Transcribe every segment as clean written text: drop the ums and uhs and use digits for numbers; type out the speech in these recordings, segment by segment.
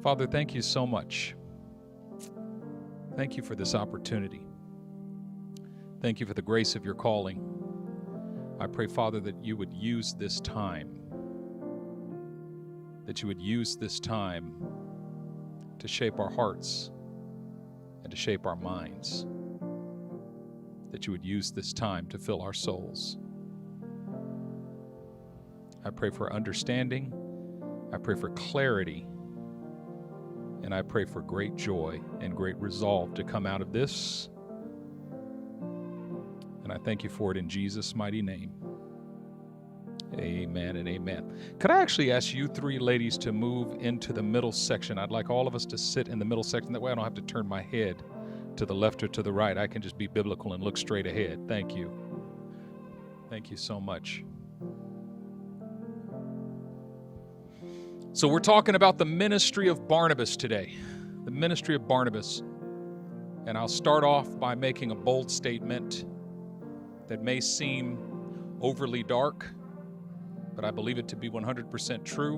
Father, thank you so much. Thank you for this opportunity. Thank you for the grace of your calling. I pray, Father, that you would use this time, to shape our hearts and to shape our minds, that you would use this time to fill our souls. I pray for understanding, I pray for clarity, and I pray for great joy and great resolve to come out of this. And I thank you for it in Jesus' mighty name. Amen and amen. Could I actually ask you three ladies to move into the middle section? I'd like all of us to sit in the middle section. That way I don't have to turn my head to the left or to the right. I can just be biblical and look straight ahead. Thank you. Thank you so much. So we're talking about the ministry of Barnabas today. The ministry of Barnabas. And I'll start off by making a bold statement that may seem overly dark, but I believe it to be 100% true.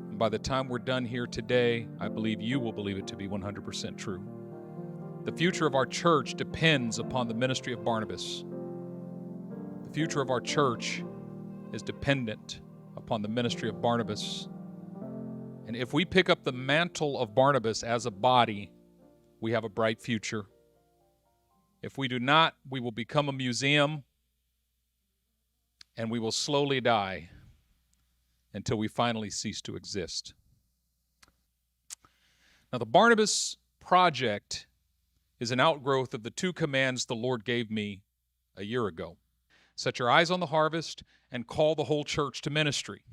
And by the time we're done here today, I believe you will believe it to be 100% true. The future of our church depends upon the ministry of Barnabas. The future of our church is dependent upon the ministry of Barnabas. And if we pick up the mantle of Barnabas as a body, we have a bright future. If we do not, we will become a museum and we will slowly die until we finally cease to exist. Now, the Barnabas Project is an outgrowth of the two commands the Lord gave me a year ago. Set your eyes on the harvest and call the whole church to ministry.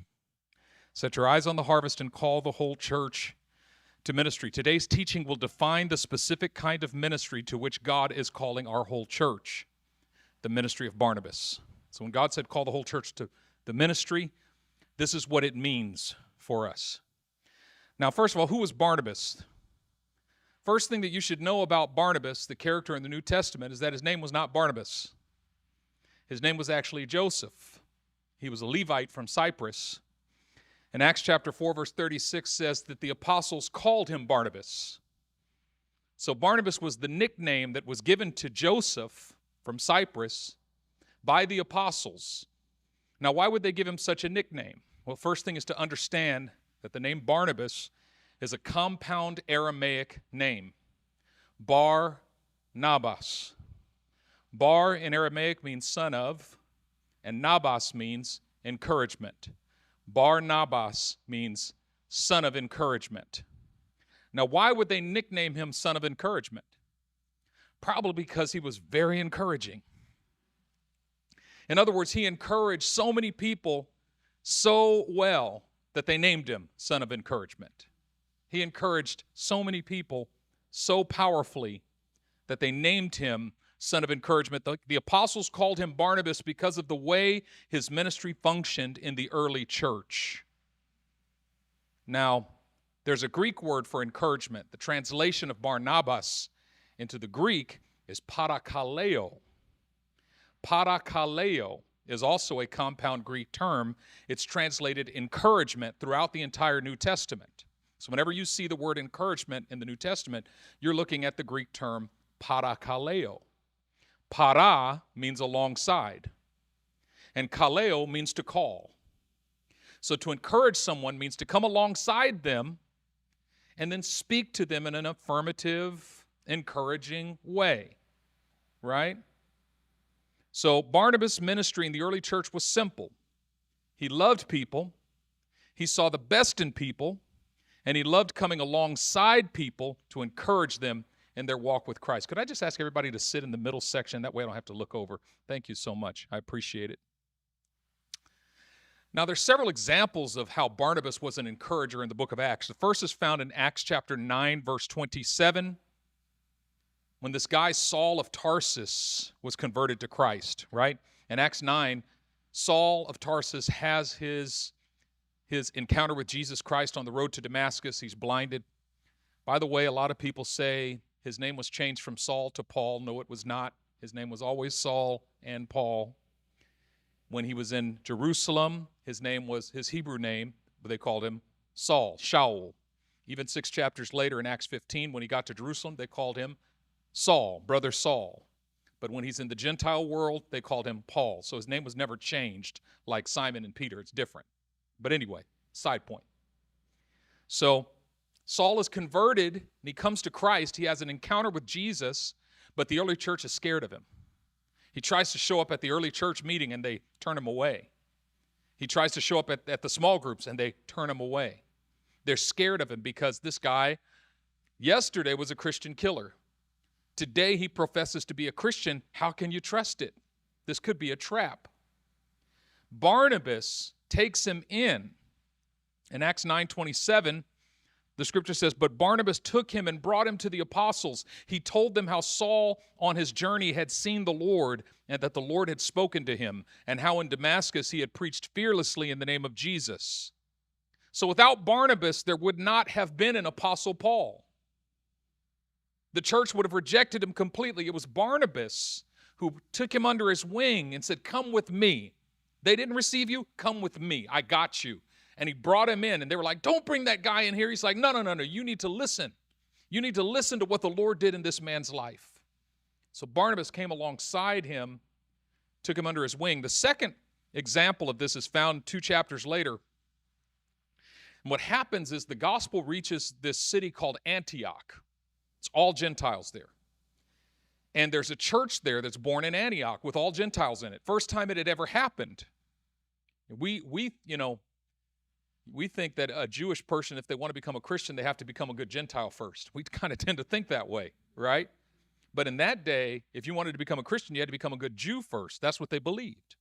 Set your eyes on the harvest and call the whole church to ministry. Today's teaching will define the specific kind of ministry to which God is calling our whole church, the ministry of Barnabas. So when God said call the whole church to the ministry, this is what it means for us. Now, first of all, who was Barnabas? First thing that you should know about Barnabas, the character in the New Testament, is that his name was not Barnabas. His name was actually Joseph. He was a Levite from Cyprus. And Acts chapter 4, verse 36 says that the apostles called him Barnabas. So Barnabas was the nickname that was given to Joseph from Cyprus by the apostles. Now, why would they give him such a nickname? Well, first thing is to understand that the name Barnabas is a compound Aramaic name. Barnabas. Bar in Aramaic means son of, and Nabas means encouragement. Barnabas means son of encouragement. Now, why would they nickname him son of encouragement? Probably because he was very encouraging. In other words, he encouraged so many people so well that they named him son of encouragement. He encouraged so many people so powerfully that they named him son of encouragement. The apostles called him Barnabas because of the way his ministry functioned in the early church. Now, there's a Greek word for encouragement. The translation of Barnabas into the Greek is parakaleo. Parakaleo is also a compound Greek term. It's translated encouragement throughout the entire New Testament. So whenever you see the word encouragement in the New Testament, you're looking at the Greek term parakaleo. Para means alongside, and kaleo means to call. So to encourage someone means to come alongside them and then speak to them in an affirmative, encouraging way, right? So Barnabas' ministry in the early church was simple. He loved people, he saw the best in people, and he loved coming alongside people to encourage them in their walk with Christ. Could I just ask everybody to sit in the middle section? That way I don't have to look over. Thank you so much. I appreciate it. Now, there's several examples of how Barnabas was an encourager in the book of Acts. The first is found in Acts chapter 9, verse 27, when this guy Saul of Tarsus was converted to Christ, right? In Acts 9, Saul of Tarsus has his encounter with Jesus Christ on the road to Damascus. He's blinded. By the way, a lot of people say his name was changed from Saul to Paul. No, it was not. His name was always Saul and Paul. When he was in Jerusalem, his name was his Hebrew name, but they called him Saul, Shaul. Even 6 chapters later in Acts 15, when he got to Jerusalem, they called him Saul, brother Saul. But when he's in the Gentile world, they called him Paul. So his name was never changed like Simon and Peter. It's different. But anyway, side point. So Saul is converted, and he comes to Christ. He has an encounter with Jesus, but the early church is scared of him. He tries to show up at the early church meeting, and they turn him away. He tries to show up at the small groups, and they turn him away. They're scared of him because this guy yesterday was a Christian killer. Today he professes to be a Christian. How can you trust it? This could be a trap. Barnabas takes him in. In Acts 9:27, the scripture says, "But Barnabas took him and brought him to the apostles. He told them how Saul on his journey had seen the Lord and that the Lord had spoken to him, and how in Damascus he had preached fearlessly in the name of Jesus." So without Barnabas, there would not have been an Apostle Paul. The church would have rejected him completely. It was Barnabas who took him under his wing and said, "Come with me. They didn't receive you? Come with me. I got you." And he brought him in, and they were like, "Don't bring that guy in here." He's like, No. You need to listen. You need to listen to what the Lord did in this man's life. So Barnabas came alongside him, took him under his wing. The second example of this is found 2 chapters later. And what happens is the gospel reaches this city called Antioch. It's all Gentiles there. And there's a church there that's born in Antioch with all Gentiles in it. First time it had ever happened. We think that a Jewish person, if they want to become a Christian, they have to become a good Gentile first. We kind of tend to think that way, right? But in that day, if you wanted to become a Christian, you had to become a good Jew first. That's what they believed.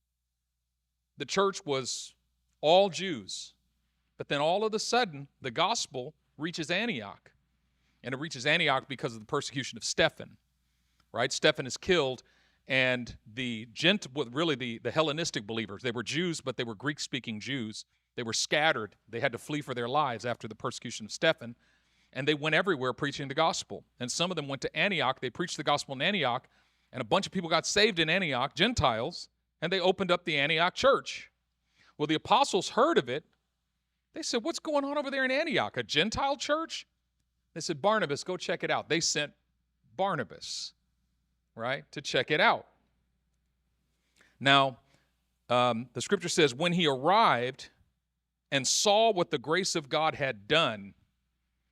The church was all Jews. But then all of a sudden, the gospel reaches Antioch. And it reaches Antioch because of the persecution of Stephen, right? Stephen is killed, and the Hellenistic believers, they were Jews, but they were Greek-speaking Jews. They were scattered. They had to flee for their lives after the persecution of Stephen, and they went everywhere preaching the gospel. And some of them went to Antioch. They preached the gospel in Antioch, and a bunch of people got saved in Antioch, Gentiles, and they opened up the Antioch church. Well, the apostles heard of it. They said, "What's going on over there in Antioch? A Gentile church?" They said, "Barnabas, go check it out." They sent Barnabas, right, to check it out. Now, the scripture says, when he arrived and saw what the grace of God had done,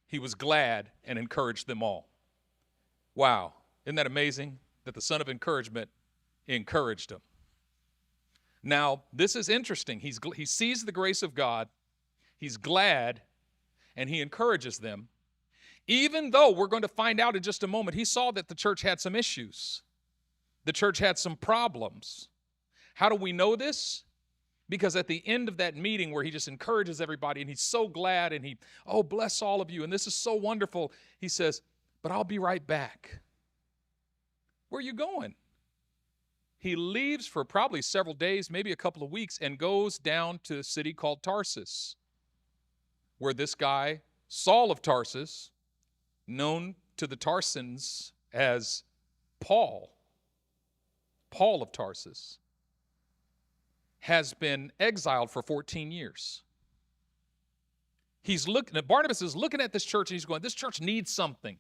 he was glad and encouraged them all. Wow. Isn't that amazing that the son of encouragement encouraged them? Now, this is interesting. He sees the grace of God. He's glad, and he encourages them. Even though we're going to find out in just a moment, he saw that the church had some issues. The church had some problems. How do we know this? Because at the end of that meeting where he just encourages everybody and he's so glad and bless all of you, and this is so wonderful, he says, "But I'll be right back." Where are you going? He leaves for probably several days, maybe a couple of weeks, and goes down to a city called Tarsus, where this guy, Saul of Tarsus, known to the Tarsans as Paul of Tarsus, has been exiled for 14 years. Barnabas is looking at this church, and he's going, this church needs something.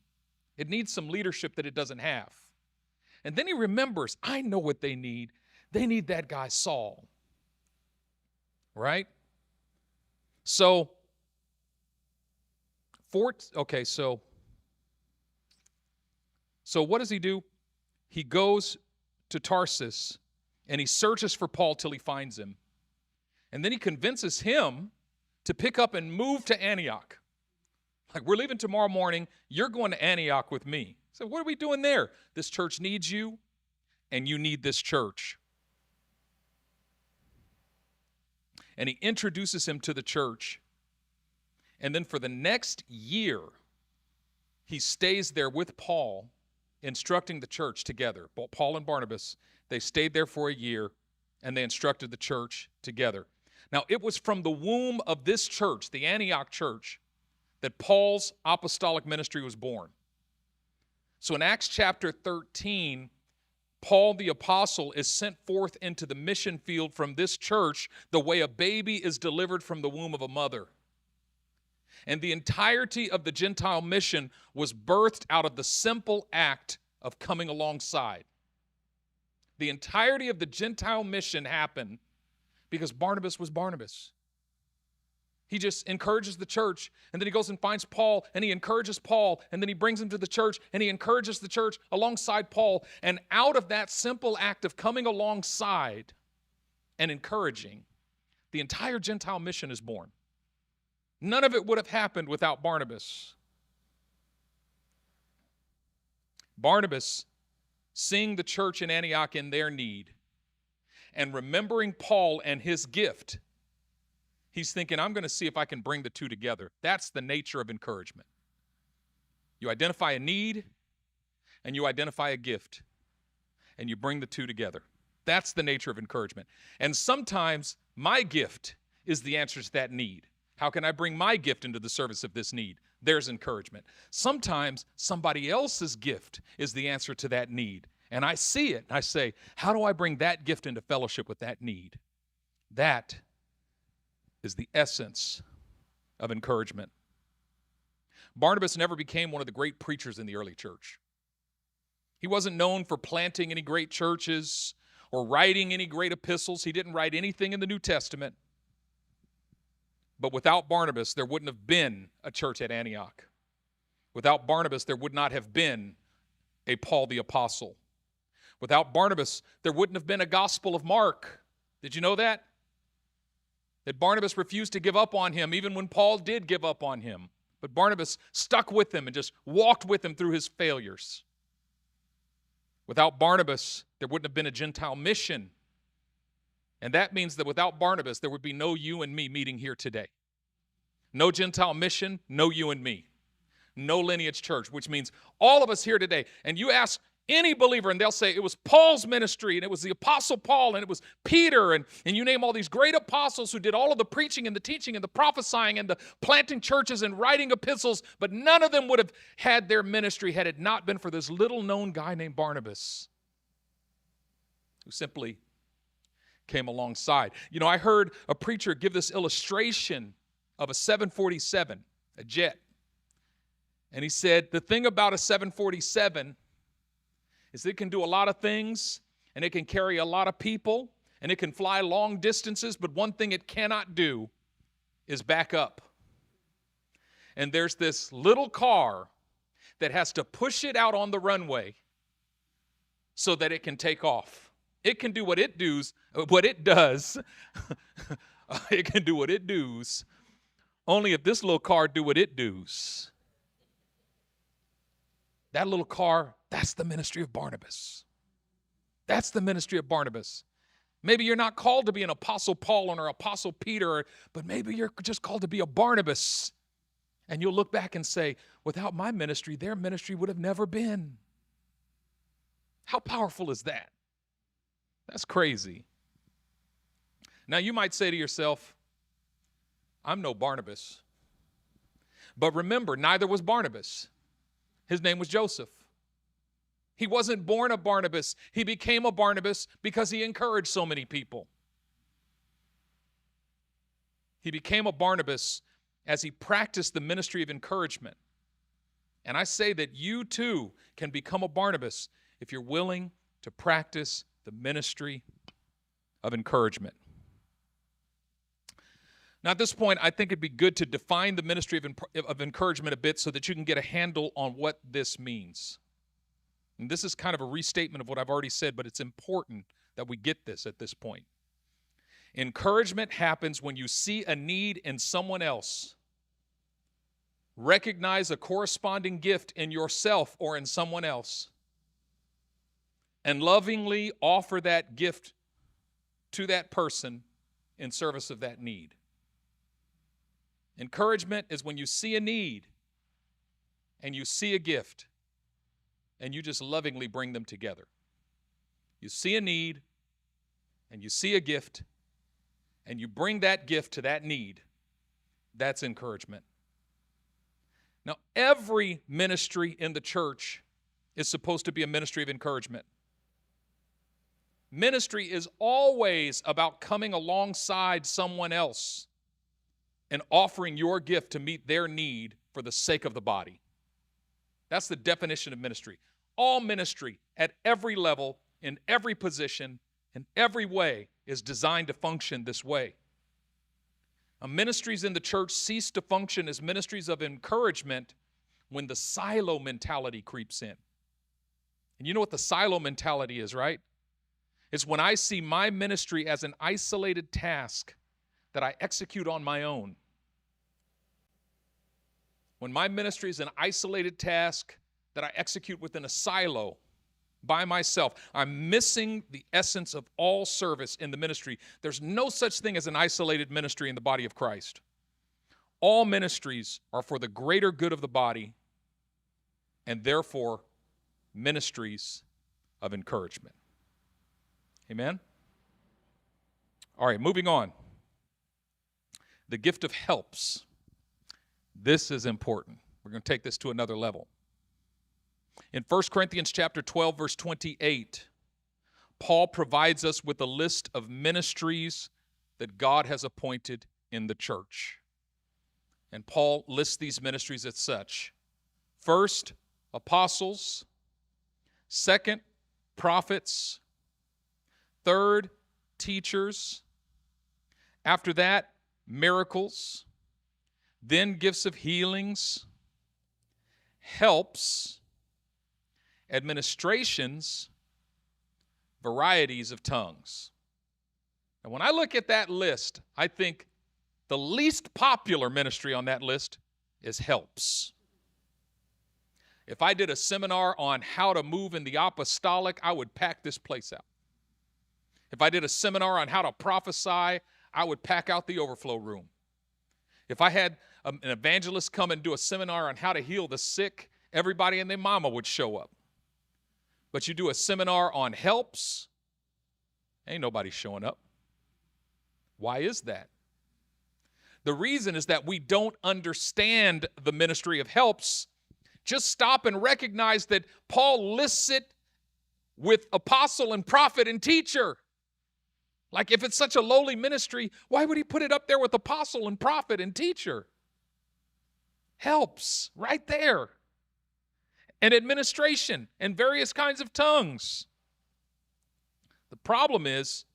It needs some leadership that it doesn't have. And then he remembers, I know what they need. They need that guy Saul. Right? So what does he do? He goes to Tarsus, and he searches for Paul till he finds him. And then he convinces him to pick up and move to Antioch. Like, we're leaving tomorrow morning. You're going to Antioch with me. So what are we doing there? This church needs you, and you need this church. And he introduces him to the church. And then for the next year, he stays there with Paul, instructing the church together. Paul and Barnabas, they stayed there for a year, and they instructed the church together. Now, it was from the womb of this church, the Antioch church, that Paul's apostolic ministry was born. So in Acts chapter 13, Paul the apostle is sent forth into the mission field from this church the way a baby is delivered from the womb of a mother. And the entirety of the Gentile mission was birthed out of the simple act of coming alongside. The entirety of the Gentile mission happened because Barnabas was Barnabas. He just encourages the church, and then he goes and finds Paul, and he encourages Paul, and then he brings him to the church, and he encourages the church alongside Paul. And out of that simple act of coming alongside and encouraging, the entire Gentile mission is born. None of it would have happened without Barnabas. Barnabas, seeing the church in Antioch in their need, and remembering Paul and his gift, he's thinking, I'm going to see if I can bring the two together. That's the nature of encouragement. You identify a need, and you identify a gift, and you bring the two together. That's the nature of encouragement. And sometimes my gift is the answer to that need. How can I bring my gift into the service of this need? There's encouragement. Sometimes somebody else's gift is the answer to that need. And I see it, and I say, how do I bring that gift into fellowship with that need? That is the essence of encouragement. Barnabas never became one of the great preachers in the early church. He wasn't known for planting any great churches or writing any great epistles. He didn't write anything in the New Testament. But without Barnabas, there wouldn't have been a church at Antioch. Without Barnabas, there would not have been a Paul the Apostle. Without Barnabas, there wouldn't have been a Gospel of Mark. Did you know that? That Barnabas refused to give up on him even when Paul did give up on him. But Barnabas stuck with him and just walked with him through his failures. Without Barnabas, there wouldn't have been a Gentile mission. And that means that without Barnabas, there would be no you and me meeting here today. No Gentile mission, no you and me. No lineage church, which means all of us here today. And you ask any believer, and they'll say it was Paul's ministry, and it was the Apostle Paul, and it was Peter, and you name all these great apostles who did all of the preaching and the teaching and the prophesying and the planting churches and writing epistles, but none of them would have had their ministry had it not been for this little-known guy named Barnabas, who simply came alongside. You know, I heard a preacher give this illustration of a 747, a jet. And he said, the thing about a 747 is it can do a lot of things, and it can carry a lot of people, and it can fly long distances, but one thing it cannot do is back up. And there's this little car that has to push it out on the runway so that it can take off. It can do what it does. It can do what it does. Only if this little car do what it does. That little car, that's the ministry of Barnabas. That's the ministry of Barnabas. Maybe you're not called to be an Apostle Paul or Apostle Peter, but maybe you're just called to be a Barnabas. And you'll look back and say, without my ministry, their ministry would have never been. How powerful is that? That's crazy. Now, you might say to yourself, I'm no Barnabas. But remember, neither was Barnabas. His name was Joseph. He wasn't born a Barnabas. He became a Barnabas because he encouraged so many people. He became a Barnabas as he practiced the ministry of encouragement. And I say that you too can become a Barnabas if you're willing to practice the ministry of encouragement. Now, at this point, I think it'd be good to define the ministry of encouragement a bit so that you can get a handle on what this means. And this is kind of a restatement of what I've already said, but it's important that we get this at this point. Encouragement happens when you see a need in someone else, recognize a corresponding gift in yourself or in someone else, and lovingly offer that gift to that person in service of that need. Encouragement is when you see a need and you see a gift and you just lovingly bring them together. You see a need and you see a gift and you bring that gift to that need. That's encouragement. Now, every ministry in the church is supposed to be a ministry of encouragement. Ministry is always about coming alongside someone else and offering your gift to meet their need for the sake of the body. That's the definition of ministry. All ministry at every level, in every position, in every way is designed to function this way. Ministries in the church cease to function as ministries of encouragement when the silo mentality creeps in. And you know what the silo mentality is, right? It's when I see my ministry as an isolated task that I execute on my own. When my ministry is an isolated task that I execute within a silo by myself, I'm missing the essence of all service in the ministry. There's no such thing as an isolated ministry in the body of Christ. All ministries are for the greater good of the body, and therefore ministries of encouragement. Amen? All right, moving on. The gift of helps. This is important. We're going to take this to another level. In 1 Corinthians chapter 12, verse 28, Paul provides us with a list of ministries that God has appointed in the church. And Paul lists these ministries as such. First, apostles. Second, prophets. Third, teachers. After that, miracles. Then gifts of healings, helps, administrations, varieties of tongues. And when I look at that list, I think the least popular ministry on that list is helps. If I did a seminar on how to move in the apostolic, I would pack this place out. If I did a seminar on how to prophesy, I would pack out the overflow room. If I had an evangelist come and do a seminar on how to heal the sick, everybody and their mama would show up. But you do a seminar on helps, ain't nobody showing up. Why is that? The reason is that we don't understand the ministry of helps. Just stop and recognize that Paul lists it with apostle and prophet and teacher. Like, if it's such a lowly ministry, why would he put it up there with apostle and prophet and teacher? Helps, right there. And administration and various kinds of tongues. The problem is,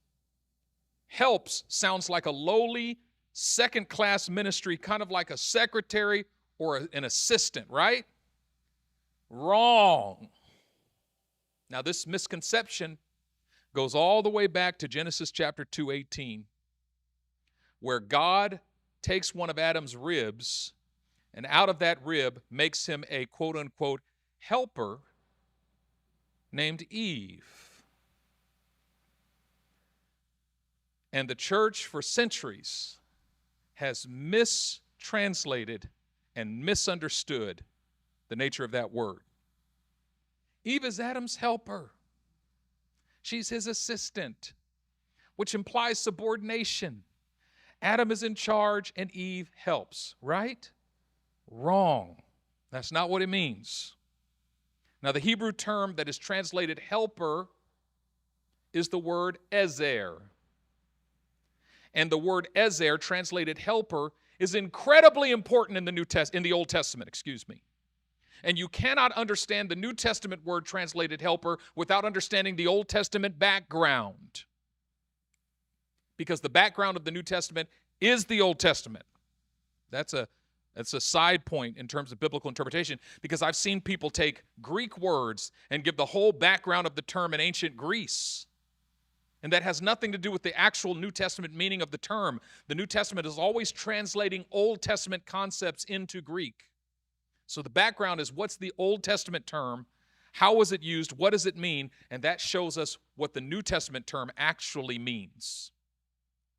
helps sounds like a lowly, second-class ministry, kind of like a secretary or an assistant, right? Wrong. Now, this misconception goes all the way back to Genesis chapter 2:18, where God takes one of Adam's ribs and out of that rib makes him a quote-unquote helper named Eve. And the church for centuries has mistranslated and misunderstood the nature of that word. Eve is Adam's helper. She's his assistant, which implies subordination. Adam is in charge and Eve helps, right? Wrong. That's not what it means. Now, the Hebrew term that is translated helper is the word ezer. And the word ezer, translated helper, is incredibly important in the Old Testament, And you cannot understand the New Testament word translated helper without understanding the Old Testament background. Because the background of the New Testament is the Old Testament. That's a side point in terms of biblical interpretation, because I've seen people take Greek words and give the whole background of the term in ancient Greece. And that has nothing to do with the actual New Testament meaning of the term. The New Testament is always translating Old Testament concepts into Greek. So the background is, what's the Old Testament term? How was it used? What does it mean? And that shows us what the New Testament term actually means.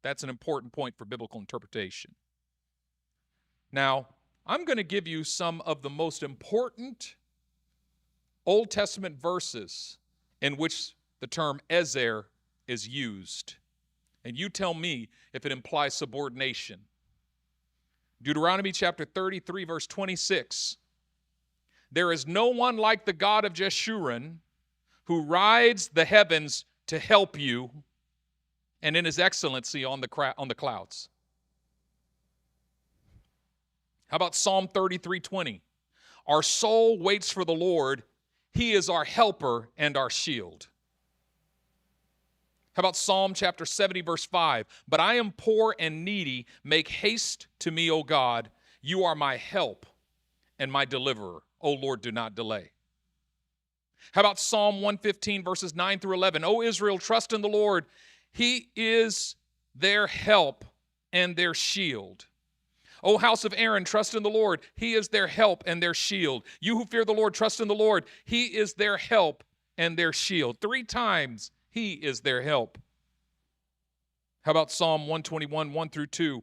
That's an important point for biblical interpretation. Now, I'm going to give you some of the most important Old Testament verses in which the term ezer is used. And you tell me if it implies subordination. Deuteronomy chapter 33, verse 26. There is no one like the God of Jeshurun, who rides the heavens to help you, and in his excellency on the clouds. How about Psalm 33:20? Our soul waits for the Lord. He is our helper and our shield. How about Psalm chapter 70, verse 5? But I am poor and needy. Make haste to me, O God. You are my help and my deliverer. O Lord, do not delay. How about Psalm 115, verses 9 through 11? O Israel, trust in the Lord. He is their help and their shield. O house of Aaron, trust in the Lord. He is their help and their shield. You who fear the Lord, trust in the Lord. He is their help and their shield. 3 times He is their help. How about Psalm 121, 1 through 2?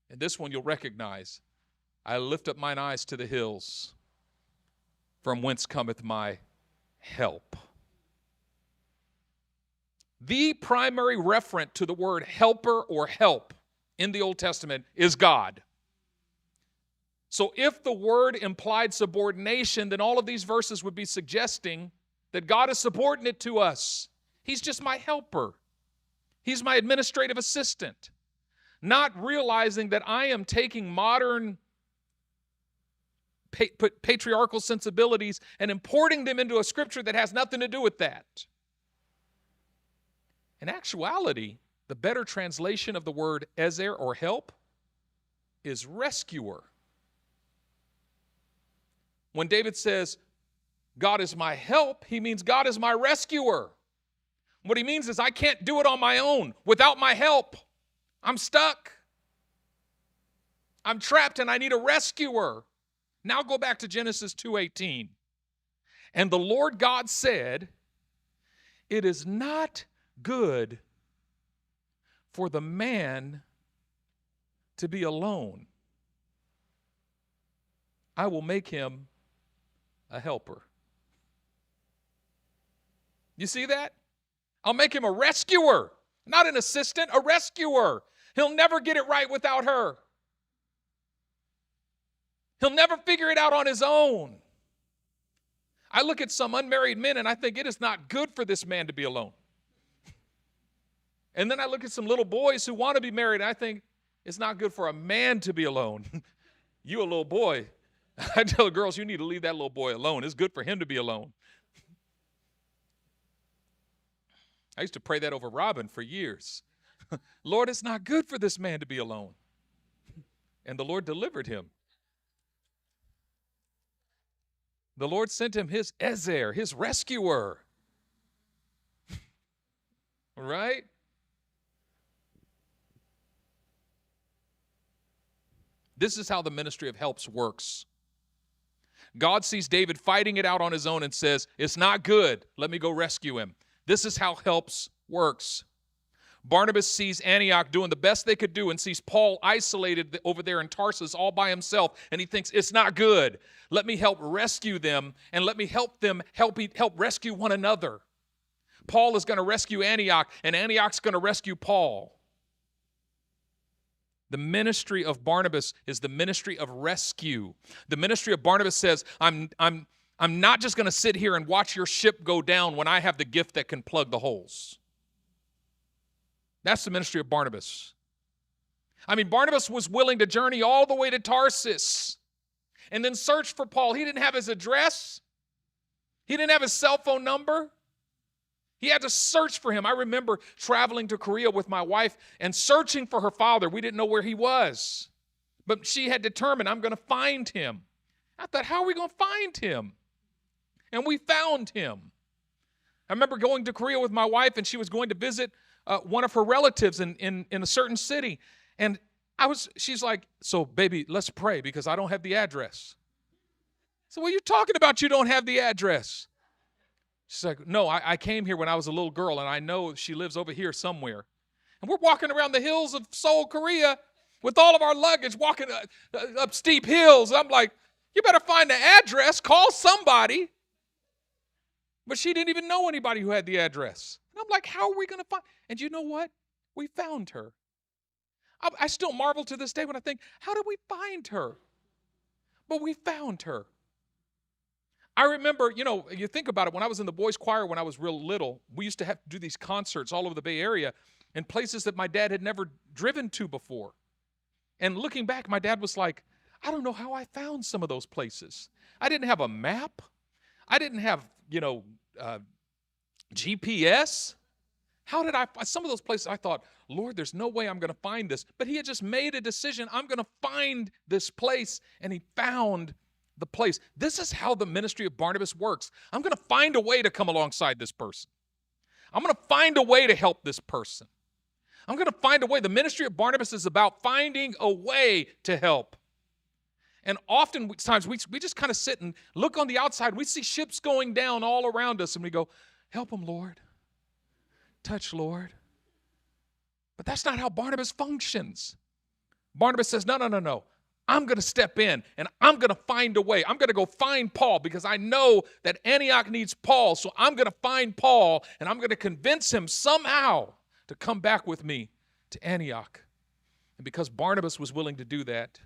And this one you'll recognize. I lift up mine eyes to the hills, from whence cometh my help. The primary referent to the word helper or help in the Old Testament is God. So if the word implied subordination, then all of these verses would be suggesting that God is subordinate to us. He's just my helper. He's my administrative assistant. Not realizing that I am taking modern patriarchal sensibilities and importing them into a scripture that has nothing to do with that. In actuality, the better translation of the word ezer or help is rescuer. When David says, God is my help, he means God is my rescuer. What he means is I can't do it on my own without my help. I'm stuck. I'm trapped and I need a rescuer. Now go back to Genesis 2:18. And the Lord God said, it is not good for the man to be alone. I will make him a helper. You see that? I'll make him a rescuer, not an assistant, a rescuer. He'll never get it right without her. He'll never figure it out on his own. I look at some unmarried men and I think it is not good for this man to be alone. And then I look at some little boys who want to be married and I think it's not good for a man to be alone. You a little boy. I tell girls, you need to leave that little boy alone. It's good for him to be alone. I used to pray that over Robin for years. Lord, it's not good for this man to be alone. And the Lord delivered him. The Lord sent him his ezer, his rescuer. Right? This is how the ministry of helps works. God sees David fighting it out on his own and says, it's not good. Let me go rescue him. This is how helps works. Barnabas sees Antioch doing the best they could do and sees Paul isolated over there in Tarsus all by himself, and he thinks it's not good. Let me help rescue them, and let me help them help rescue one another. Paul is going to rescue Antioch, and Antioch's going to rescue Paul. The ministry of Barnabas is the ministry of rescue. The ministry of Barnabas says, I'm not just going to sit here and watch your ship go down when I have the gift that can plug the holes. That's the ministry of Barnabas. I mean, Barnabas was willing to journey all the way to Tarsus and then search for Paul. He didn't have his address. He didn't have his cell phone number. He had to search for him. I remember traveling to Korea with my wife and searching for her father. We didn't know where he was. But she had determined, I'm going to find him. I thought, how are we going to find him? And we found him. I remember going to Korea with my wife, and she was going to visit one of her relatives in a certain city. And she's like, so baby, let's pray because I don't have the address. So what are you talking about? You don't have the address. She's like, no, I came here when I was a little girl, and I know she lives over here somewhere. And we're walking around the hills of Seoul, Korea, with all of our luggage, walking up steep hills. I'm like, you better find the address, call somebody. But she didn't even know anybody who had the address. And I'm like, how are we going to find? And you know what? We found her. I still marvel to this day when I think, how did we find her? But we found her. I remember, you think about it, when I was in the boys' choir when I was real little, we used to have to do these concerts all over the Bay Area in places that my dad had never driven to before. And looking back, my dad was like, I don't know how I found some of those places. I didn't have a map. I didn't have, GPS. How did I find some of those places? I thought, Lord, there's no way I'm going to find this. But he had just made a decision. I'm going to find this place. And he found the place. This is how the ministry of Barnabas works. I'm going to find a way to come alongside this person. I'm going to find a way to help this person. I'm going to find a way. The ministry of Barnabas is about finding a way to help. And oftentimes we just kind of sit and look on the outside. We see ships going down all around us and we go, help them, Lord. Touch, Lord. But that's not how Barnabas functions. Barnabas says, no. I'm going to step in and I'm going to find a way. I'm going to go find Paul because I know that Antioch needs Paul. So I'm going to find Paul and I'm going to convince him somehow to come back with me to Antioch. And because Barnabas was willing to do that,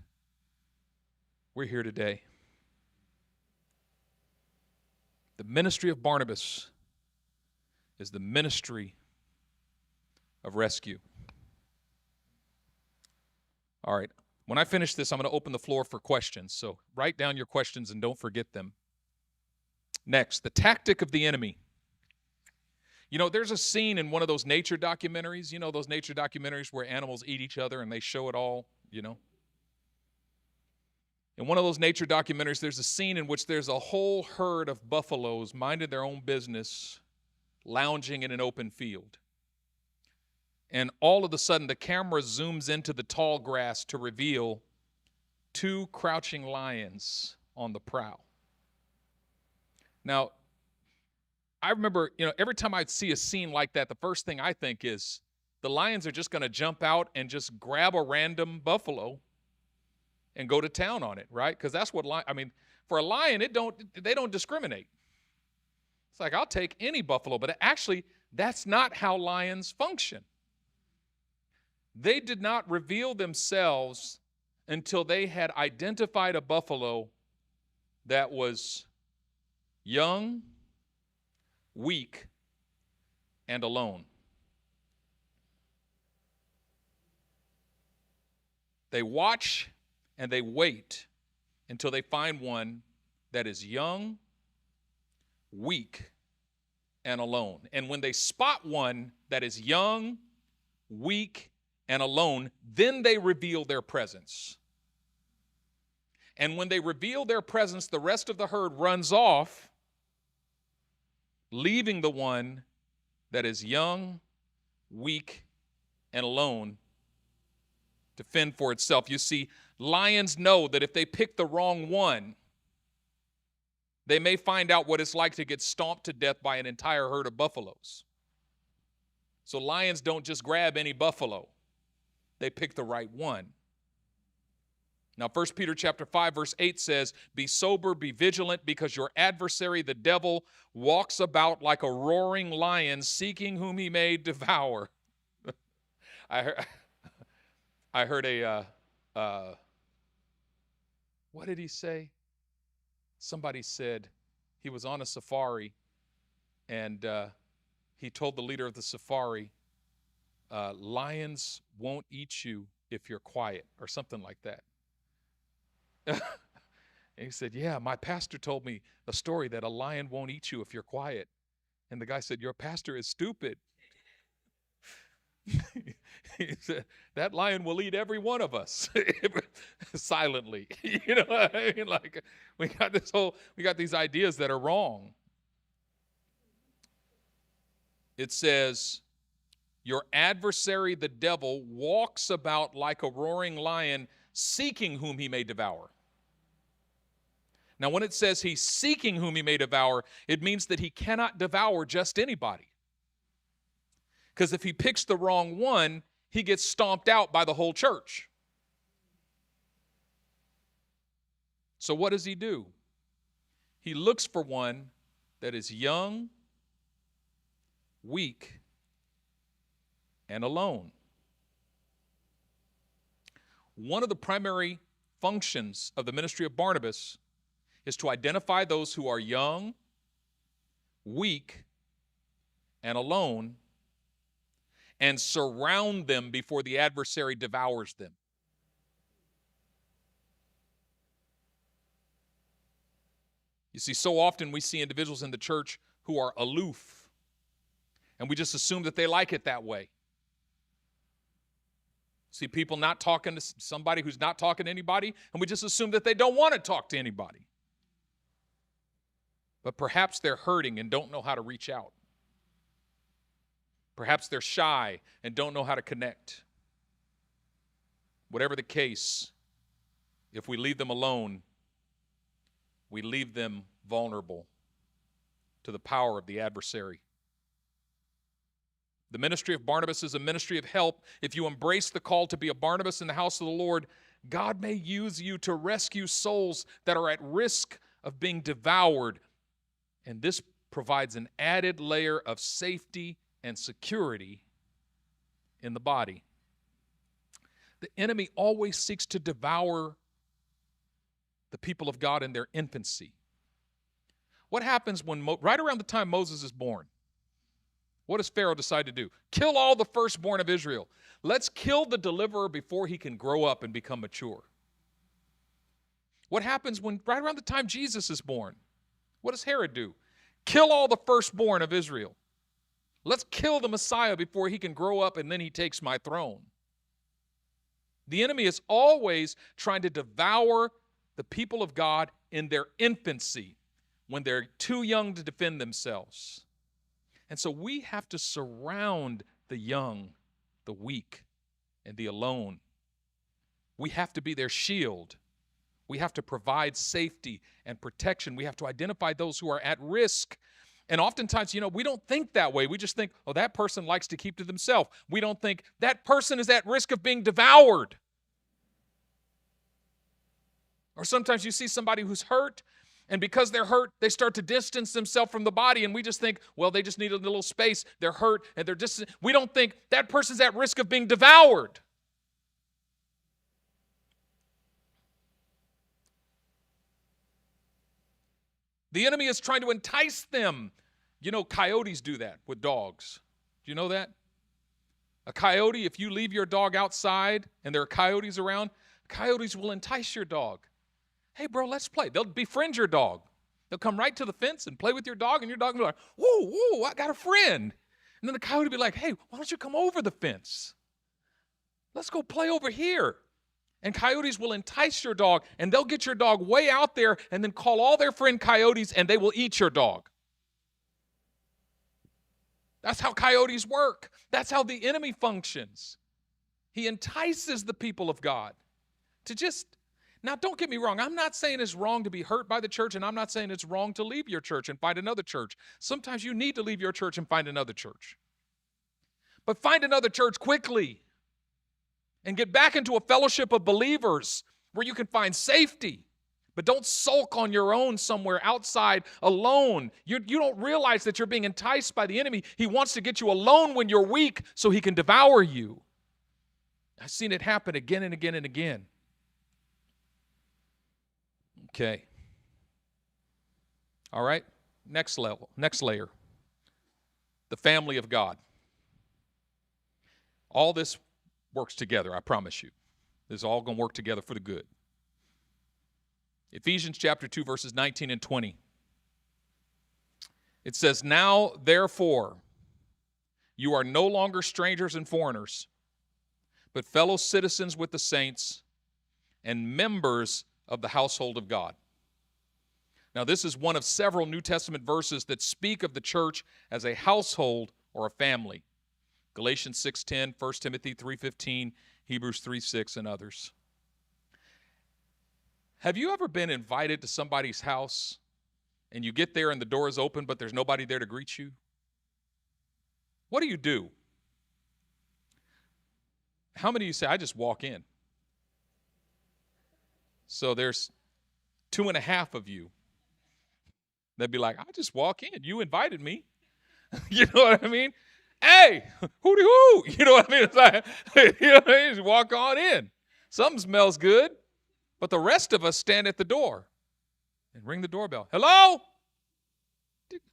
we're here today. The ministry of Barnabas is the ministry of rescue. All right. When I finish this, I'm going to open the floor for questions. So write down your questions and don't forget them. Next, the tactic of the enemy. There's a scene in one of those nature documentaries. Those nature documentaries where animals eat each other and they show it all, In one of those nature documentaries, there's a scene in which there's a whole herd of buffaloes minding their own business, lounging in an open field. And all of a sudden, the camera zooms into the tall grass to reveal 2 crouching lions on the prowl. Now, I remember, every time I'd see a scene like that, the first thing I think is the lions are just going to jump out and just grab a random buffalo and go to town on it, right? Because that's what, for a lion, they don't discriminate. It's like, I'll take any buffalo, but actually, that's not how lions function. They did not reveal themselves until they had identified a buffalo that was young, weak, and alone. They watch and they wait until they find one that is young, weak, and alone. And when they spot one that is young, weak, and alone, then they reveal their presence. And when they reveal their presence, the rest of the herd runs off, leaving the one that is young, weak, and alone to fend for itself. You see, lions know that if they pick the wrong one, they may find out what it's like to get stomped to death by an entire herd of buffaloes. So lions don't just grab any buffalo. They pick the right one. Now, 1 Peter chapter 5, verse 8 says, be sober, be vigilant, because your adversary, the devil, walks about like a roaring lion, seeking whom he may devour. I heard what did he say? Somebody said he was on a safari, and he told the leader of the safari, lions won't eat you if you're quiet, or something like that. And he said, yeah, my pastor told me a story that a lion won't eat you if you're quiet. And the guy said, your pastor is stupid. He said, that lion will eat every one of us silently. What I mean? Like, we got these ideas that are wrong. It says, your adversary, the devil, walks about like a roaring lion, seeking whom he may devour. Now, when it says he's seeking whom he may devour, it means that he cannot devour just anybody. Because if he picks the wrong one, he gets stomped out by the whole church. So what does he do? He looks for one that is young, weak, and alone. One of the primary functions of the ministry of Barnabas is to identify those who are young, weak, and alone, and surround them before the adversary devours them. You see, so often we see individuals in the church who are aloof, and we just assume that they like it that way. See people not talking to somebody who's not talking to anybody, and we just assume that they don't want to talk to anybody. But perhaps they're hurting and don't know how to reach out. Perhaps they're shy and don't know how to connect. Whatever the case, if we leave them alone, we leave them vulnerable to the power of the adversary. The ministry of Barnabas is a ministry of help. If you embrace the call to be a Barnabas in the house of the Lord, God may use you to rescue souls that are at risk of being devoured. And this provides an added layer of safety and security in the body. The enemy always seeks to devour the people of God in their infancy. What happens when, right around the time Moses is born, what does Pharaoh decide to do? Kill all the firstborn of Israel. Let's kill the deliverer before he can grow up and become mature. What happens when, right around the time Jesus is born, what does Herod do? Kill all the firstborn of Israel. Let's kill the Messiah before he can grow up and then he takes my throne. The enemy is always trying to devour the people of God in their infancy, when they're too young to defend themselves. And so we have to surround the young, the weak, and the alone. We have to be their shield. We have to provide safety and protection. We have to identify those who are at risk. And oftentimes, we don't think that way. We just think, oh, that person likes to keep to themselves. We don't think that person is at risk of being devoured. Or sometimes you see somebody who's hurt, and because they're hurt, they start to distance themselves from the body, and we just think, well, they just need a little space. They're hurt, and they're distant. We don't think that person's at risk of being devoured. The enemy is trying to entice them. Coyotes do that with dogs. Do you know that? A coyote, if you leave your dog outside and there are coyotes around, coyotes will entice your dog. Hey, bro, let's play. They'll befriend your dog. They'll come right to the fence and play with your dog, and your dog will be like, whoa, I got a friend. And then the coyote will be like, hey, why don't you come over the fence? Let's go play over here. And coyotes will entice your dog, and they'll get your dog way out there and then call all their friend coyotes, and they will eat your dog. That's how coyotes work. That's how the enemy functions. He entices the people of God to just... Now, don't get me wrong. I'm not saying it's wrong to be hurt by the church, and I'm not saying it's wrong to leave your church and find another church. Sometimes you need to leave your church and find another church. But find another church quickly and get back into a fellowship of believers where you can find safety. But don't sulk on your own somewhere outside alone. You don't realize that you're being enticed by the enemy. He wants to get you alone when you're weak so he can devour you. I've seen it happen again and again and again. Okay. All right. Next layer. The family of God. All this works together, I promise you. This is all going to work together for the good. Ephesians chapter 2, verses 19 and 20. It says, now, therefore, you are no longer strangers and foreigners, but fellow citizens with the saints and members of the household of God. Now, this is one of several New Testament verses that speak of the church as a household or a family. Galatians 6:10, 1 Timothy 3:15, Hebrews 3:6, and others. Have you ever been invited to somebody's house and you get there and the door is open but there's nobody there to greet you? What do? How many of you say, I just walk in? So there's 2.5 of you. They'd be like, I just walk in. You invited me. You know what I mean? Hey, hooty hoo. You know what I mean? It's like, just walk on in. Something smells good. But the rest of us stand at the door and ring the doorbell. Hello?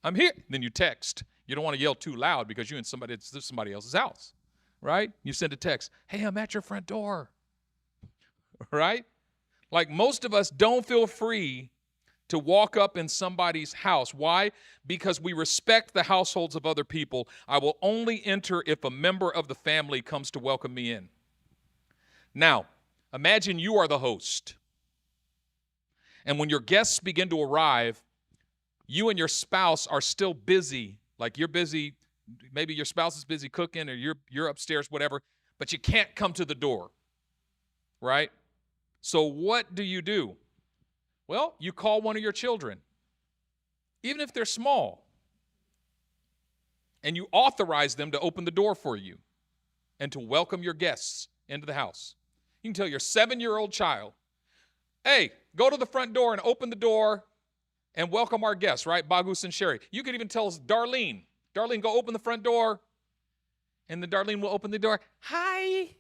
I'm here. Then you text. You don't want to yell too loud because you're in somebody else's house, right? You send a text. Hey, I'm at your front door, right? Like most of us don't feel free to walk up in somebody's house. Why? Because we respect the households of other people. I will only enter if a member of the family comes to welcome me in. Now, imagine you are the host. And when your guests begin to arrive, you and your spouse are still busy. Like you're busy, maybe your spouse is busy cooking or you're upstairs, whatever, but you can't come to the door, right? So what do? Well, you call one of your children, even if they're small, and you authorize them to open the door for you and to welcome your guests into the house. You can tell your 7-year-old child, hey, go to the front door and open the door and welcome our guests, right? Bagus and Sherry. You could even tell Darlene, go open the front door. And then Darlene will open the door. Hi.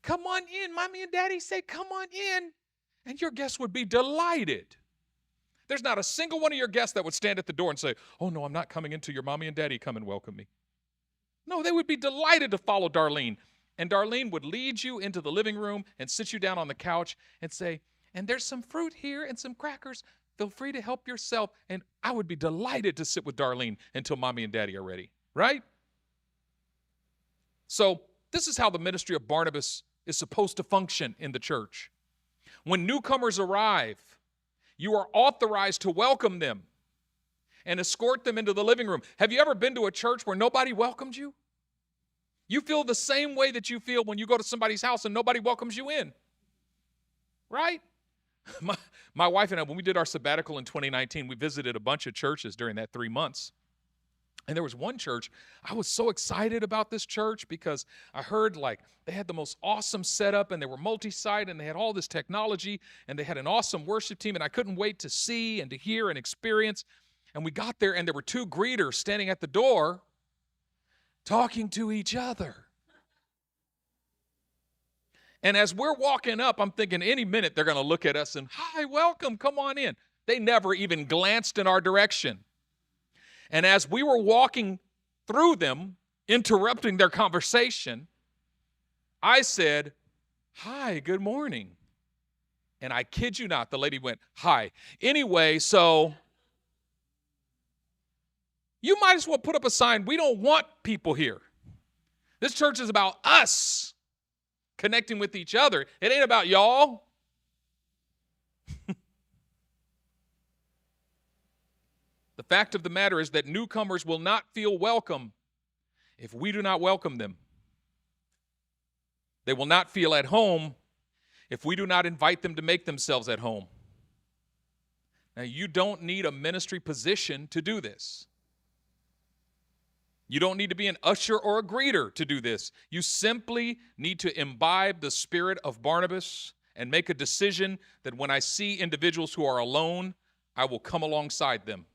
Come on in. Mommy and Daddy say, come on in. And your guests would be delighted. There's not a single one of your guests that would stand at the door and say, oh, no, I'm not coming until your mommy and daddy come and welcome me. No, they would be delighted to follow Darlene. And Darlene would lead you into the living room and sit you down on the couch and say, and there's some fruit here and some crackers. Feel free to help yourself. And I would be delighted to sit with Darlene until mommy and daddy are ready, right? So this is how the ministry of Barnabas is supposed to function in the church. When newcomers arrive, you are authorized to welcome them and escort them into the living room. Have you ever been to a church where nobody welcomed you? You feel the same way that you feel when you go to somebody's house and nobody welcomes you in, right? My wife and I, when we did our sabbatical in 2019, we visited a bunch of churches during that 3 months. And there was one church, I was so excited about this church because I heard like they had the most awesome setup and they were multi-site and they had all this technology and they had an awesome worship team and I couldn't wait to see and to hear and experience. And we got there and there were 2 greeters standing at the door talking to each other. And as we're walking up, I'm thinking any minute they're going to look at us and, hi, welcome, come on in. They never even glanced in our direction. And as we were walking through them, interrupting their conversation, I said, hi, good morning. And I kid you not, the lady went, hi. Anyway, so you might as well put up a sign, we don't want people here. This church is about us connecting with each other. It ain't about y'all. The fact of the matter is that newcomers will not feel welcome if we do not welcome them. They will not feel at home if we do not invite them to make themselves at home. Now, you don't need a ministry position to do this. You don't need to be an usher or a greeter to do this. You simply need to imbibe the spirit of Barnabas and make a decision that when I see individuals who are alone, I will come alongside them.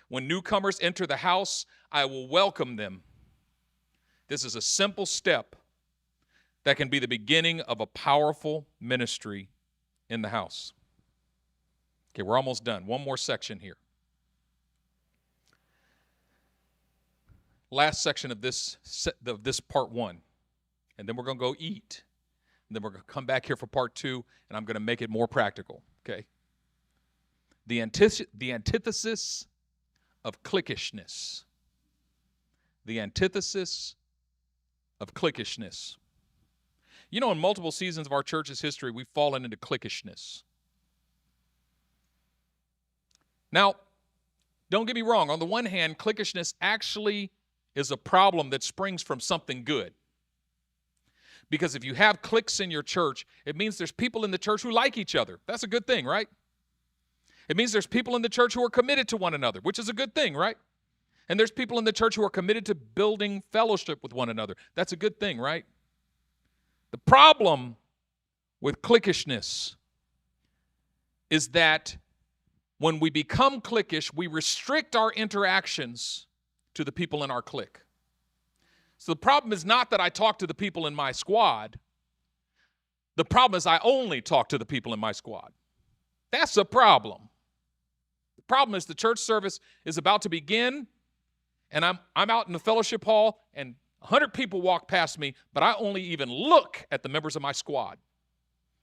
When newcomers enter the house, I will welcome them. This is a simple step that can be the beginning of a powerful ministry in the house. Okay, we're almost done. One more section here. Last section of this part 1. And then we're going to go eat. And then we're going to come back here for part 2, and I'm going to make it more practical, okay? The antithesis of cliquishness. The antithesis of cliquishness. You know, in multiple seasons of our church's history, we've fallen into cliquishness. Now, don't get me wrong. On the one hand, cliquishness actually is a problem that springs from something good. Because if you have cliques in your church, it means there's people in the church who like each other. That's a good thing, right? It means there's people in the church who are committed to one another, which is a good thing, right? And there's people in the church who are committed to building fellowship with one another. That's a good thing, right? The problem with cliquishness is that when we become cliquish, we restrict our interactions to the people in our clique. So the problem is not that I talk to the people in my squad. The problem is I only talk to the people in my squad. That's a problem. The problem is the church service is about to begin, and I'm out in the fellowship hall, and 100 people walk past me, but I only even look at the members of my squad.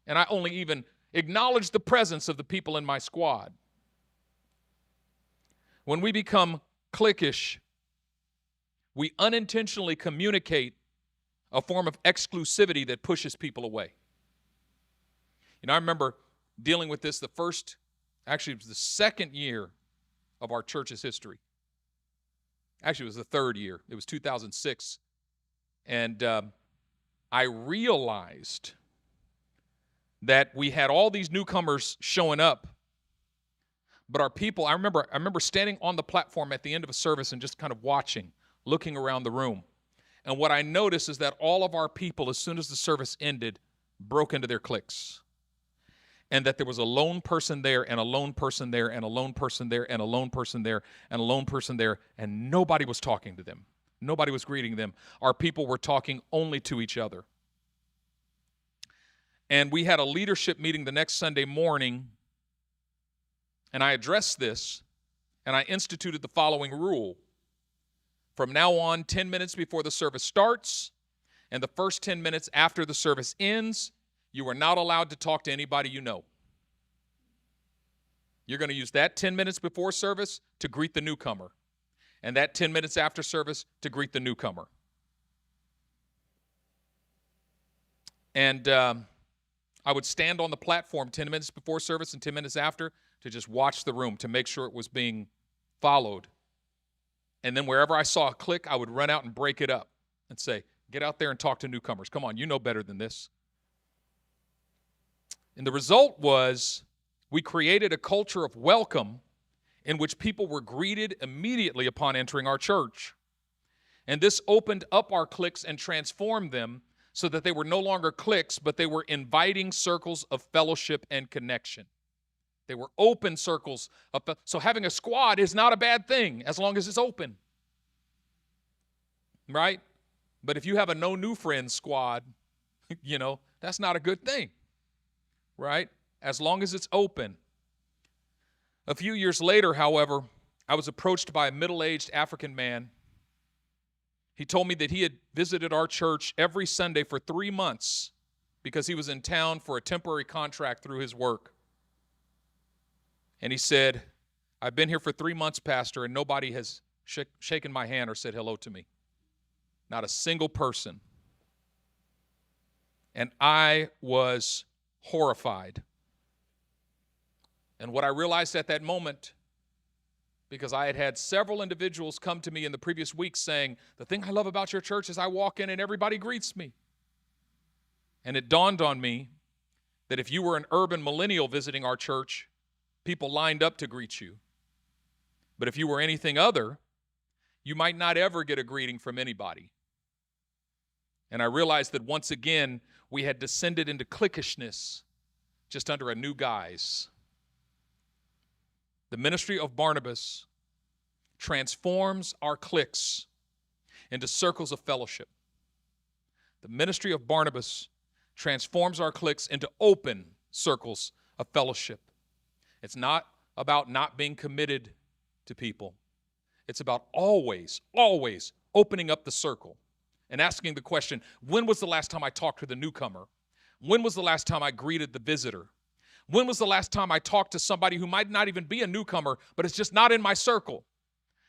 And I only even acknowledge the presence of the people in my squad. When we become cliquish, we unintentionally communicate a form of exclusivity that pushes people away. I remember dealing with this it was the second year of our church's history. Actually, it was the third year. It was 2006. And I realized that we had all these newcomers showing up, but our people, I remember standing on the platform at the end of a service and just kind of watching, looking around the room. And what I noticed is that all of our people, as soon as the service ended, broke into their cliques. And that there was a lone person there, and a lone person there, and a lone person there, and a lone person there, and a lone person there, and nobody was talking to them. Nobody was greeting them. Our people were talking only to each other. And we had a leadership meeting the next Sunday morning, and I addressed this, and I instituted the following rule. From now on, 10 minutes before the service starts, and the first 10 minutes after the service ends, you are not allowed to talk to anybody you know. You're going to use that 10 minutes before service to greet the newcomer, and that 10 minutes after service to greet the newcomer. And I would stand on the platform 10 minutes before service and 10 minutes after to just watch the room to make sure it was being followed. And then wherever I saw a clique, I would run out and break it up and say, get out there and talk to newcomers. Come on, you know better than this. And the result was we created a culture of welcome in which people were greeted immediately upon entering our church. And this opened up our cliques and transformed them so that they were no longer cliques, but they were inviting circles of fellowship and connection. They were open circles. So having a squad is not a bad thing as long as it's open. Right? But if you have a no new friends squad, that's not a good thing. Right? As long as it's open. A few years later, however, I was approached by a middle-aged African man. He told me that he had visited our church every Sunday for 3 months because he was in town for a temporary contract through his work. And he said, I've been here for 3 months, Pastor, and nobody has shaken my hand or said hello to me. Not a single person. And I was horrified. And what I realized at that moment, because I had had several individuals come to me in the previous week saying, the thing I love about your church is I walk in and everybody greets me. And it dawned on me that if you were an urban millennial visiting our church, people lined up to greet you. But if you were anything other, you might not ever get a greeting from anybody. And I realized that once again, we had descended into cliquishness just under a new guise. The ministry of Barnabas transforms our cliques into circles of fellowship. The ministry of Barnabas transforms our cliques into open circles of fellowship. It's not about not being committed to people. It's about always opening up the circle and asking the question, when was the last time I talked to the newcomer? When was the last time I greeted the visitor? When was the last time I talked to somebody who might not even be a newcomer, but it's just not in my circle?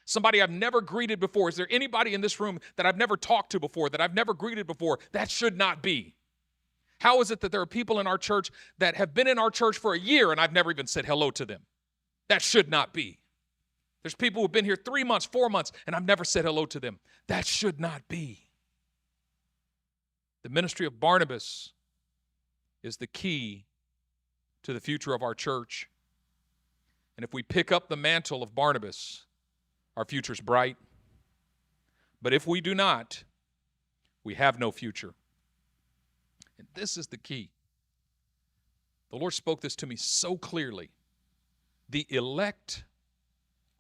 Somebody I've never greeted before. Is there anybody in this room that I've never talked to before, that I've never greeted before? That should not be. How is it that there are people in our church that have been in our church for a year and I've never even said hello to them? That should not be. There's people who've been here 3 months, 4 months, and I've never said hello to them. That should not be. The ministry of Barnabas is the key to the future of our church. And if we pick up the mantle of Barnabas, our future's bright. But if we do not, we have no future. And this is the key. The Lord spoke this to me so clearly. The elect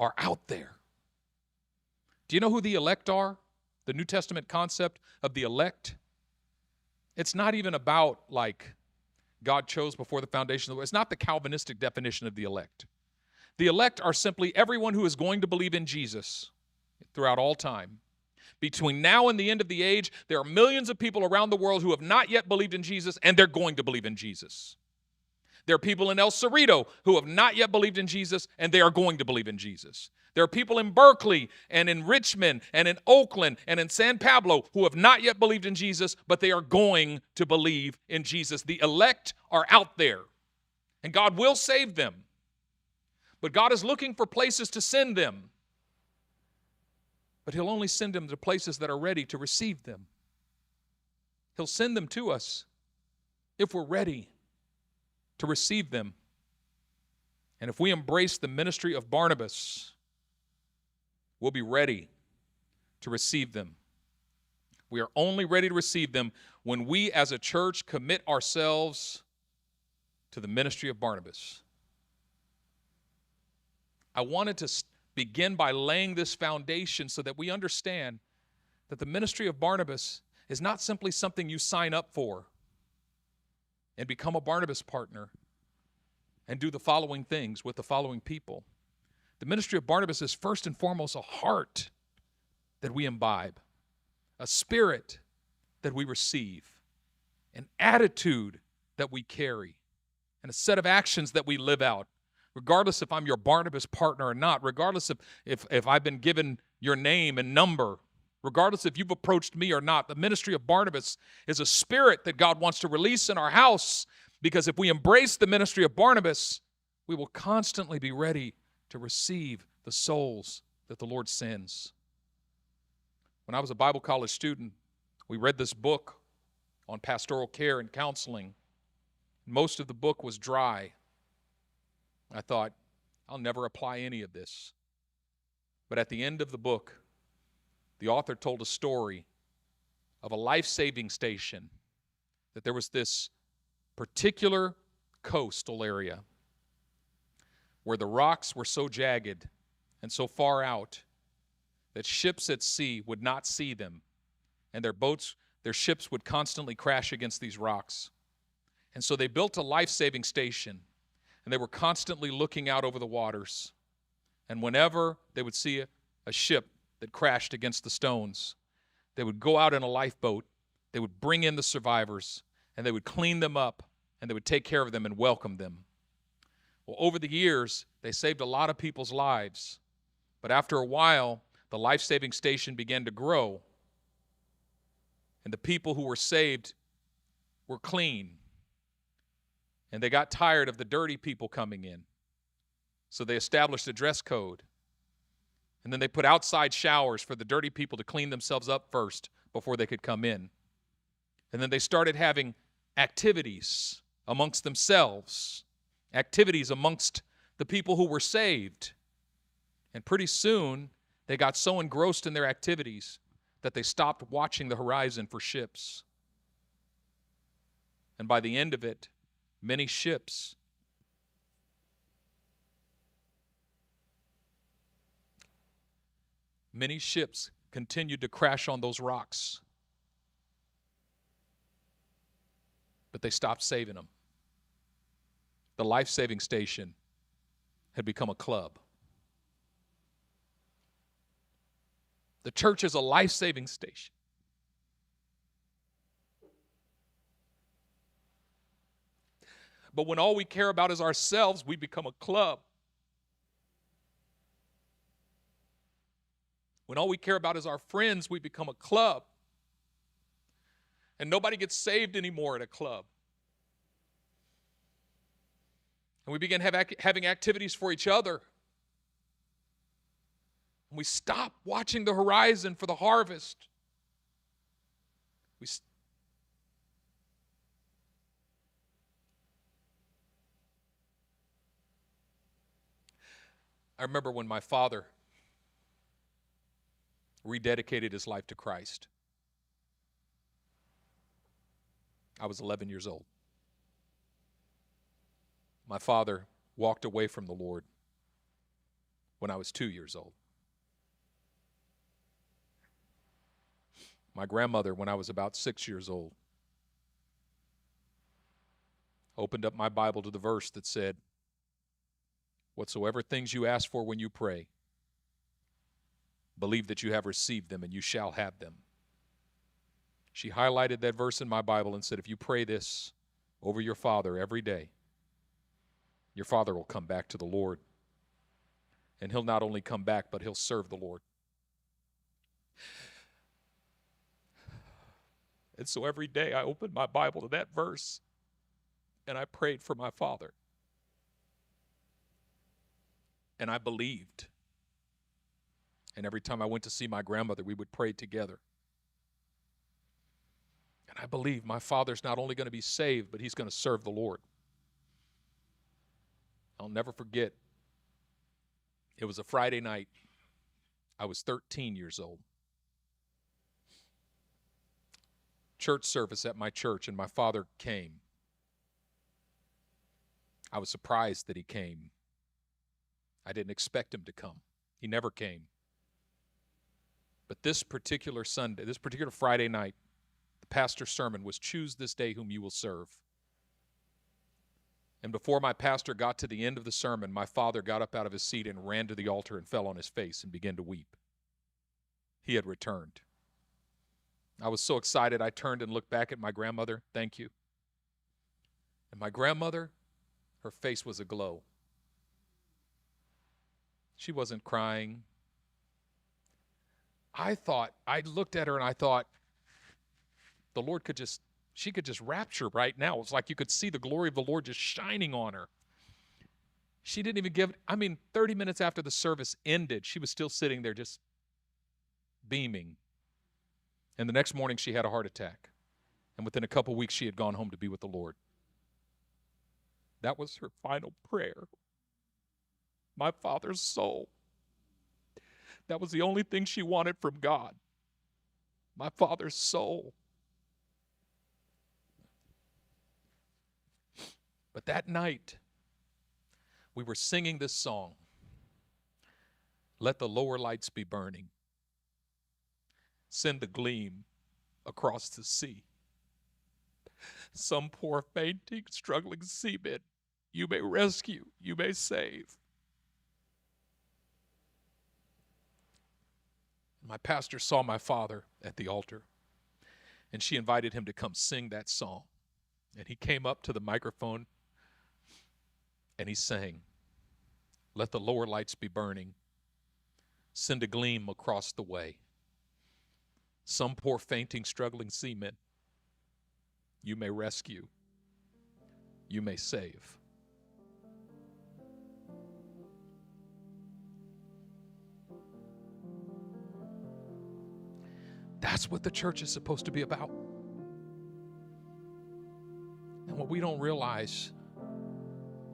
are out there. Do you know who the elect are? The New Testament concept of the elect? It's not even about like God chose before the foundation of the world. It's not the Calvinistic definition of the elect. The elect are simply everyone who is going to believe in Jesus throughout all time. Between now and the end of the age, there are millions of people around the world who have not yet believed in Jesus, and they're going to believe in Jesus. There are people in El Cerrito who have not yet believed in Jesus, and they are going to believe in Jesus. There are people in Berkeley and in Richmond and in Oakland and in San Pablo who have not yet believed in Jesus, but they are going to believe in Jesus. The elect are out there, and God will save them. But God is looking for places to send them. But He'll only send them to places that are ready to receive them. He'll send them to us if we're ready to receive them. And if we embrace the ministry of Barnabas, we'll be ready to receive them. We are only ready to receive them when we as a church commit ourselves to the ministry of Barnabas. I wanted to begin by laying this foundation so that we understand that the ministry of Barnabas is not simply something you sign up for and become a Barnabas partner and do the following things with the following people. The ministry of Barnabas is first and foremost a heart that we imbibe, a spirit that we receive, an attitude that we carry, and a set of actions that we live out. Regardless if I'm your Barnabas partner or not, regardless if I've been given your name and number, regardless if you've approached me or not, the ministry of Barnabas is a spirit that God wants to release in our house, because if we embrace the ministry of Barnabas, we will constantly be ready to receive the souls that the Lord sends. When I was a Bible college student, we read this book on pastoral care and counseling. Most of the book was dry. I thought, I'll never apply any of this. But at the end of the book, the author told a story of a life-saving station, that there was this particular coastal area where the rocks were so jagged and so far out that ships at sea would not see them, and their ships would constantly crash against these rocks. And so they built a life-saving station, and they were constantly looking out over the waters. And whenever they would see a ship that crashed against the stones, they would go out in a lifeboat, they would bring in the survivors, and they would clean them up, and they would take care of them and welcome them. Well, over the years, they saved a lot of people's lives. But after a while, the life-saving station began to grow, and the people who were saved were clean. And they got tired of the dirty people coming in. So they established a dress code. And then they put outside showers for the dirty people to clean themselves up first before they could come in. And then they started having activities amongst themselves, activities amongst the people who were saved. And pretty soon, they got so engrossed in their activities that they stopped watching the horizon for ships. And by the end of it, many ships continued to crash on those rocks. But they stopped saving them. The life-saving station had become a club. The church is a life-saving station. But when all we care about is ourselves, we become a club. When all we care about is our friends, we become a club. And nobody gets saved anymore at a club. And we begin having activities for each other. And we stop watching the horizon for the harvest. I remember when my father rededicated his life to Christ. I was 11 years old. My father walked away from the Lord when I was 2 years old. My grandmother, when I was about 6 years old, opened up my Bible to the verse that said, "Whatsoever things you ask for when you pray, believe that you have received them and you shall have them." She highlighted that verse in my Bible and said, if you pray this over your father every day, your father will come back to the Lord. And he'll not only come back, but he'll serve the Lord. And so every day I opened my Bible to that verse, and I prayed for my father. And I believed. And every time I went to see my grandmother, we would pray together. And I believe my father's not only going to be saved, but he's going to serve the Lord. I'll never forget. It was a Friday night. I was 13 years old. Church service at my church, and my father came. I was surprised that he came. I didn't expect him to come. He never came. But this particular Sunday, this particular Friday night, the pastor's sermon was, "Choose this day whom you will serve." And before my pastor got to the end of the sermon, my father got up out of his seat and ran to the altar and fell on his face and began to weep. He had returned. I was so excited, I turned and looked back at my grandmother. "Thank you." And my grandmother, her face was aglow. She wasn't crying. I looked at her and I thought, the Lord she could just rapture right now. It's like you could see the glory of the Lord just shining on her. She didn't even 30 minutes after the service ended, she was still sitting there just beaming. And the next morning she had a heart attack. And within a couple weeks she had gone home to be with the Lord. That was her final prayer. My father's soul. That was the only thing she wanted from God. My father's soul. But that night, we were singing this song, "Let the lower lights be burning. Send a gleam across the sea. Some poor fainting, struggling seaman, you may rescue, you may save." My pastor saw my father at the altar, and she invited him to come sing that song. And he came up to the microphone, and he sang, "Let the lower lights be burning. Send a gleam across the way. Some poor fainting, struggling seaman, you may rescue, you may save." That's what the church is supposed to be about. And what we don't realize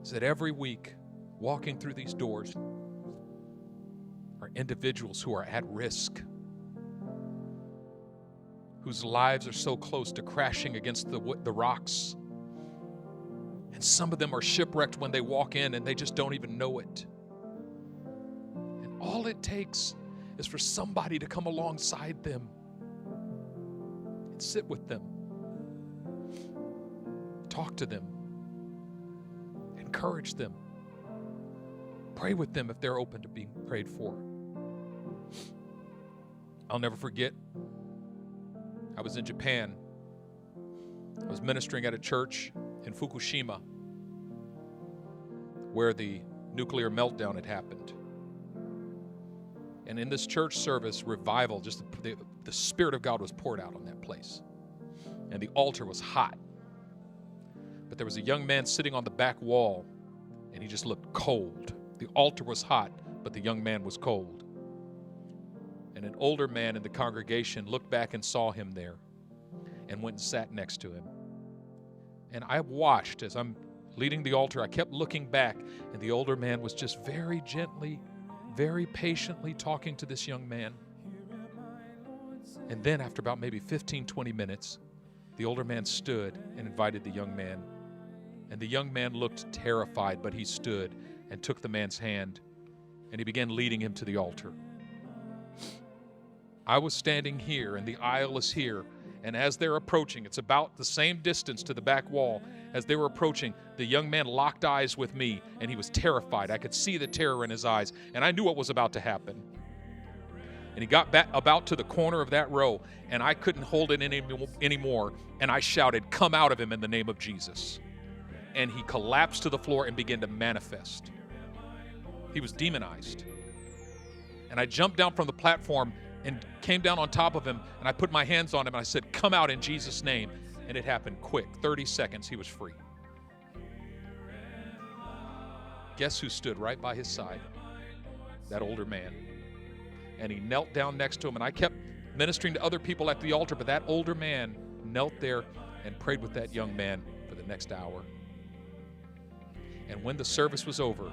is that every week, walking through these doors are individuals who are at risk, whose lives are so close to crashing against the rocks. And some of them are shipwrecked when they walk in and they just don't even know it. And all it takes is for somebody to come alongside them and sit with them, talk to them, encourage them, pray with them if they're open to being prayed for. I'll never forget, I was in Japan. I was ministering at a church in Fukushima where the nuclear meltdown had happened. And in this church service, revival, just the Spirit of God was poured out on that place. And the altar was hot. But there was a young man sitting on the back wall, and he just looked cold. The altar was hot, but the young man was cold. And an older man in the congregation looked back and saw him there and went and sat next to him. And I watched as I'm leading the altar. I kept looking back, and the older man was just very gently, very patiently talking to this young man. And then after about maybe 15, 20 minutes, the older man stood and invited the young man. And the young man looked terrified, but he stood and took the man's hand, and he began leading him to the altar. I was standing here, and the aisle is here, and as they're approaching, it's about the same distance to the back wall. As they were approaching, the young man locked eyes with me, and he was terrified. I could see the terror in his eyes, and I knew what was about to happen. And he got back about to the corner of that row, and I couldn't hold it anymore, and I shouted, "Come out of him in the name of Jesus." and he collapsed to the floor and began to manifest. He was demonized. And I jumped down from the platform and came down on top of him, and I put my hands on him, and I said, "Come out in Jesus' name." And it happened quick. 30 seconds, he was free. Guess who stood right by his side? That older man. And he knelt down next to him, and I kept ministering to other people at the altar, but that older man knelt there and prayed with that young man for the next hour. And when the service was over,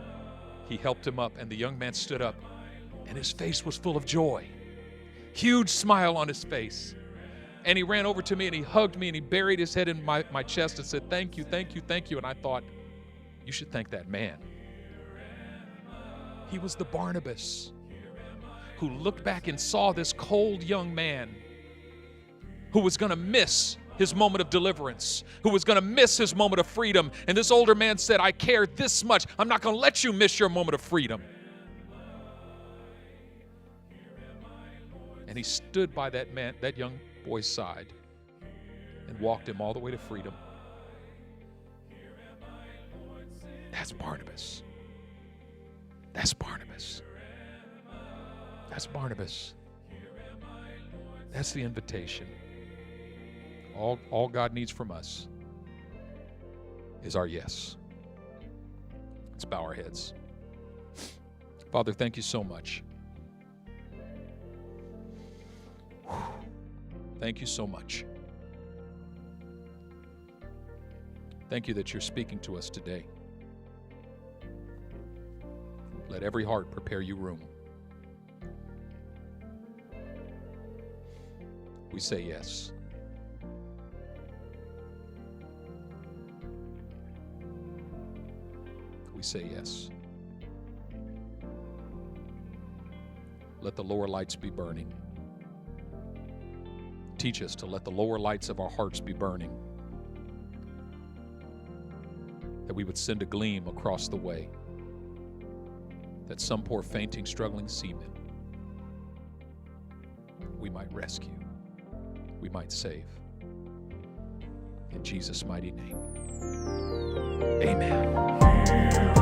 he helped him up, and the young man stood up, and his face was full of joy. Huge smile on his face. And he ran over to me, and he hugged me, and he buried his head in my chest and said, "Thank you, thank you, thank you." And I thought, you should thank that man. He was the Barnabas who looked back and saw this cold young man who was going to miss his moment of deliverance, who was going to miss his moment of freedom. And this older man said, "I care this much. I'm not going to let you miss your moment of freedom." And he stood by that young boy's side and walked him all the way to freedom. That's Barnabas. That's Barnabas. That's Barnabas. That's the invitation. All God needs from us is our yes. Let's bow our heads. Father, thank you so much. Thank you so much. Thank you that you're speaking to us today. Let every heart prepare you room. We say yes. We say yes. Let the lower lights be burning. Teach us to let the lower lights of our hearts be burning, that we would send a gleam across the way, that some poor fainting, struggling seaman we might rescue, we might save. In Jesus' mighty name, amen.